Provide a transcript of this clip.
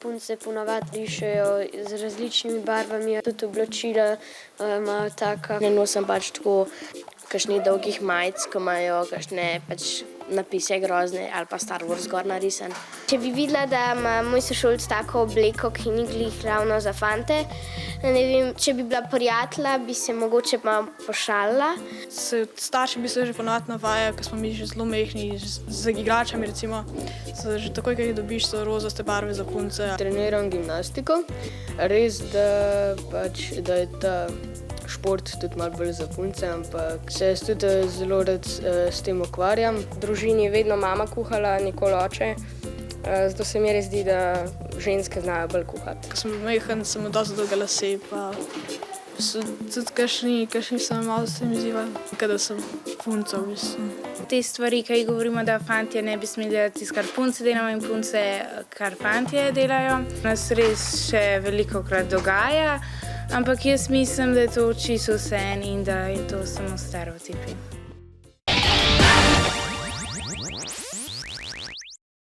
punce ponavadi rišejo z različnimi barvami, tudi oblačila imajo taka. Ne nosim pač tako kakšnih dolgih majic, ki imajo kakšne pač napise grozne ali pa Star Wars gor narisan. Če bi videla, da ima moj sošolc tako obleko, ki ni glih ravno za fante, ne vem, če bi bila prijatelja, bi se mogoče malo pošalila. Starši bi se že ponavadi navajajo, ker smo mi že zelo mehni, z igračami recimo. Že takoj, ko jih dobiš, so rozaste barve za punce. Treniram gimnastiko. Res, da je ta šport tudi malo bolj za punce, ampak se jaz tudi zelo rad s tem ukvarjam. V družini je vedno mama kuhala, nikoli oče. Zato se mi res zdi, da ženske znajo bolj kuhati. Ko sem bil mehen, sem imel dosti dolge lase, pa so tudi kakšni so malo se mi zdivali, da sem punca v bistvu. Te stvari, ki govorimo, da fantje ne bi smeli delati tisto, kar punce delamo in punce, kar fantje delajo, nas res še velikokrat dogaja, ampak jaz mislim, da je to čisto vseeno in da je to samo stereotipi.